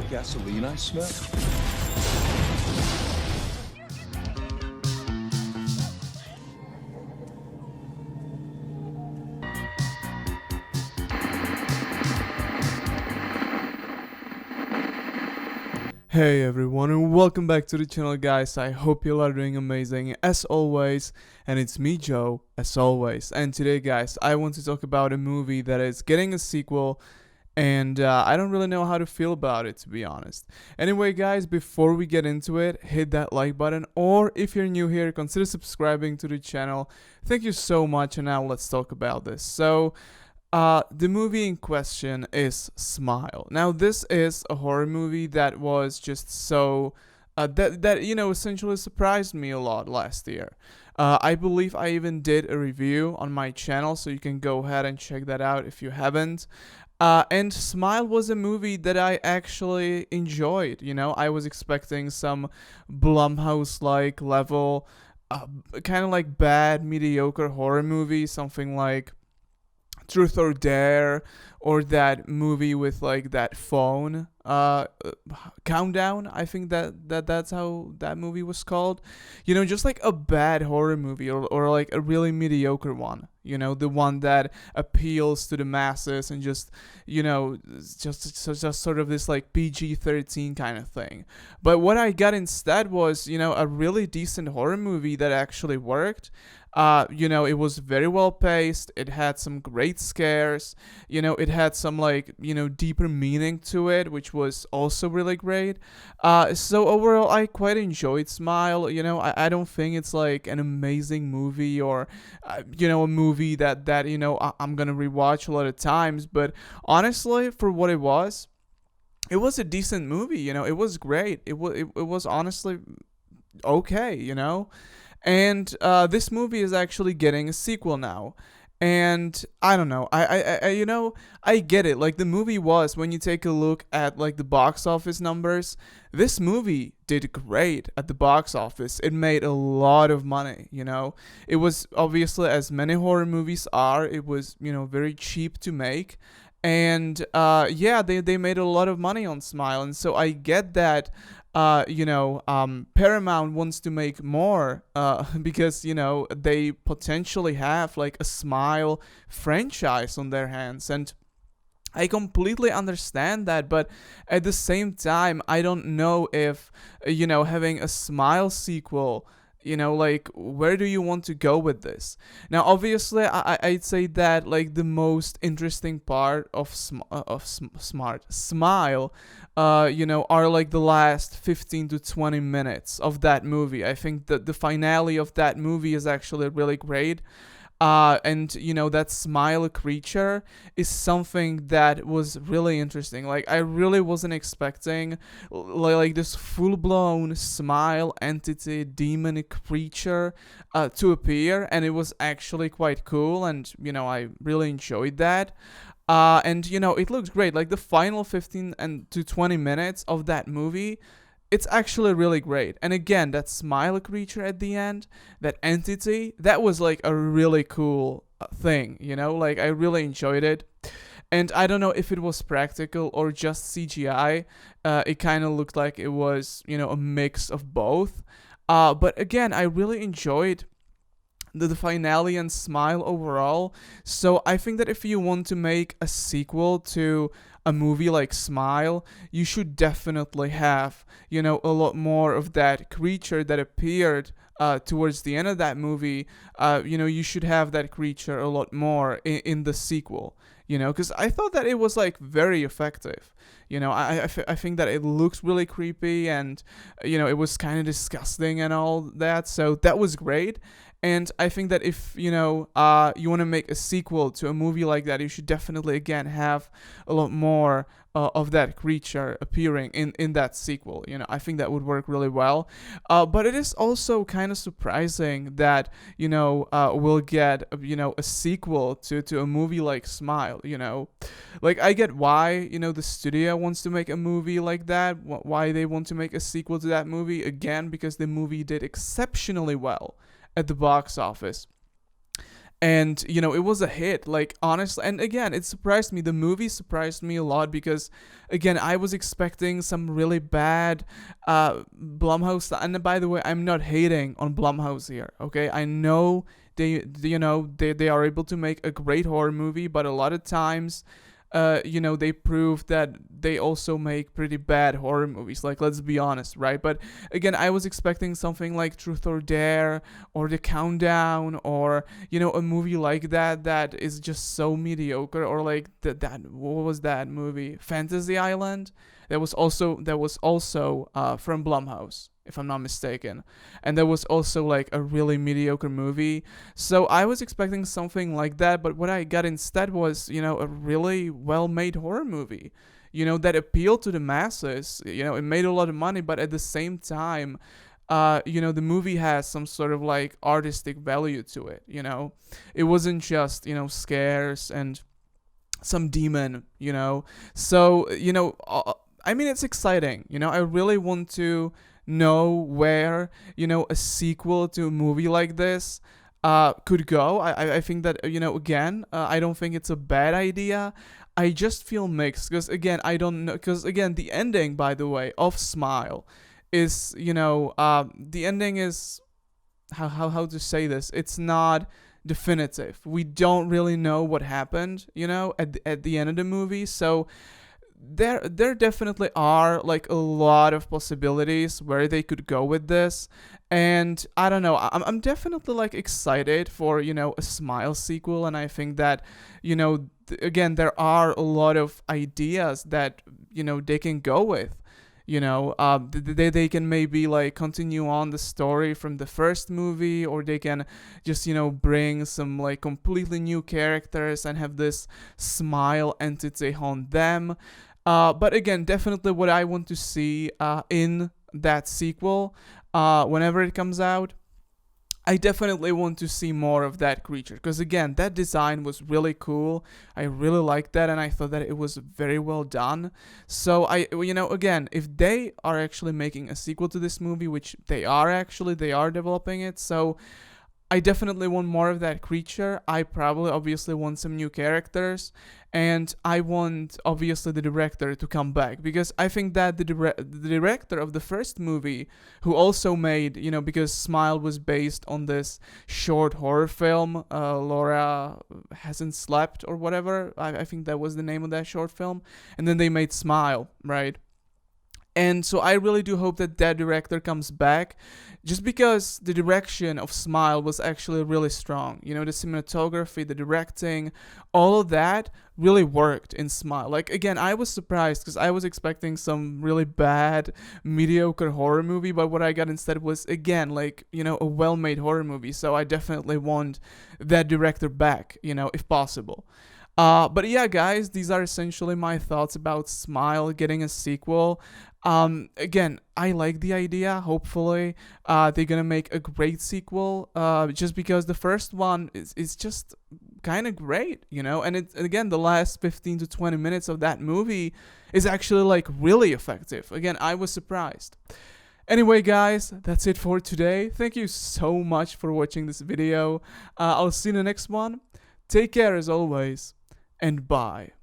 gasoline I smell? Hey everyone, and welcome back to the channel, guys. I hope you are doing amazing as always, and it's me, Joe, as always. And today, guys, I want to talk about a movie that is getting a sequel, and I don't really know how to feel about it, to be honest. Anyway, guys, before we get into it, hit that like button, or if you're new here, consider subscribing to the channel. Thank you so much, and now let's talk about this. The movie in question is Smile. Now, this is a horror movie that was just so that essentially surprised me a lot last year. I believe I even did a review on my channel, so you can go ahead and check that out if you haven't. And Smile was a movie that I actually enjoyed. You know, I was expecting some Blumhouse-like level, kind of like bad, mediocre horror movie, something like Truth or Dare, or that movie with like that phone Countdown. I think that's how that movie was called. You know, just like a bad horror movie, or like a really mediocre one. You know, the one that appeals to the masses and just, just sort of this like PG-13 kind of thing. But what I got instead was, a really decent horror movie that actually worked. It was very well paced. It had some great scares. It had some like, deeper meaning to it, which was also really great. So overall, I quite enjoyed Smile. I don't think it's like an amazing movie, or, a movie that I'm gonna rewatch a lot of times. But honestly, for what it was a decent movie. It was great. It was honestly okay. And this movie is actually getting a sequel now. And I don't know. I get it. Like, the movie was, when you take a look at like the box office numbers, this movie did great at the box office. It made a lot of money. It was obviously, as many horror movies are, it was, very cheap to make. And yeah, they made a lot of money on Smile. And so I get that Paramount wants to make more because, they potentially have like a Smile franchise on their hands. And I completely understand that, but at the same time, I don't know if, having a Smile sequel, like, where do you want to go with this? Now, obviously, I'd say that like the most interesting part of Smile, are like the last 15 to 20 minutes of that movie. I think that the finale of that movie is actually really great. And that Smile creature is something that was really interesting. Like, I really wasn't expecting like this full-blown Smile entity demon creature to appear, and it was actually quite cool. And I really enjoyed that. And it looked great. Like, the final 15 and to 20 minutes of that movie, it's actually really great. And again, that Smile creature at the end, that entity, that was like a really cool thing. Like, I really enjoyed it. And I don't know if it was practical or just CGI. It kind of looked like it was, a mix of both. But again, I really enjoyed the finale and Smile overall. So I think that if you want to make a sequel to a movie like Smile, you should definitely have, a lot more of that creature that appeared towards the end of that movie. You should have that creature a lot more in the sequel. Because I thought that it was like very effective. I think that it looks really creepy, and it was kind of disgusting and all that. So that was great. And I think that if you want to make a sequel to a movie like that, you should definitely again have a lot more of that creature appearing in that sequel. I think that would work really well. But it is also kind of surprising that we'll get a sequel to a movie like Smile. Like, I get why the studio wants to make a movie like that, why they want to make a sequel to that movie, again because the movie did exceptionally well at the box office. and it was a hit, like, honestly. And again, it surprised me, the movie surprised me a lot, because again, I was expecting some really bad Blumhouse. And by the way, I'm not hating on Blumhouse here, okay? I know they are able to make a great horror movie, but a lot of times they prove that they also make pretty bad horror movies. Like, let's be honest, right? But again, I was expecting something like Truth or Dare or The Countdown, or a movie like that is just so mediocre. Or like that what was that movie? Fantasy Island. That was also from Blumhouse, if I'm not mistaken, and that was also like a really mediocre movie. So I was expecting something like that, but what I got instead was, a really well-made horror movie, that appealed to the masses. It made a lot of money, but at the same time, the movie has some sort of like artistic value to it. It wasn't just, scares and some demon. So, I mean, it's exciting. I really want to know where, a sequel to a movie like this could go. I think that, again, I don't think it's a bad idea. I just feel mixed because, again, I don't know. Because, again, the ending, by the way, of Smile is, the ending is, how to say this? It's not definitive. We don't really know what happened, at the end of the movie. So there definitely are like a lot of possibilities where they could go with this. And I don't know, I'm definitely like excited for a Smile sequel. And I think that again, there are a lot of ideas that they can go with. They can maybe like continue on the story from the first movie, or they can just bring some like completely new characters and have this Smile entity haunt them. But again, definitely what I want to see in that sequel, whenever it comes out, I definitely want to see more of that creature, because again, that design was really cool. I really liked that, and I thought that it was very well done. So again, if they are actually making a sequel to this movie, which they are developing it, so I definitely want more of that creature. I probably obviously want some new characters, and I want obviously the director to come back, because I think that the director of the first movie, who also made, because Smile was based on this short horror film, Laura Hasn't Slept or whatever. I think that was the name of that short film, and then they made Smile, right? And so I really do hope that director comes back, just because the direction of Smile was actually really strong. The cinematography, the directing, all of that really worked in Smile. Like, again, I was surprised because I was expecting some really bad, mediocre horror movie, but what I got instead was, again, like, a well-made horror movie. So I definitely want that director back, if possible. But yeah, guys, these are essentially my thoughts about Smile getting a sequel. Again, I like the idea. Hopefully, they're gonna make a great sequel. Just because the first one is just kind of great, And again, the last 15 to 20 minutes of that movie is actually like really effective. Again, I was surprised. Anyway, guys, that's it for today. Thank you so much for watching this video. I'll see you in the next one. Take care as always, and bye.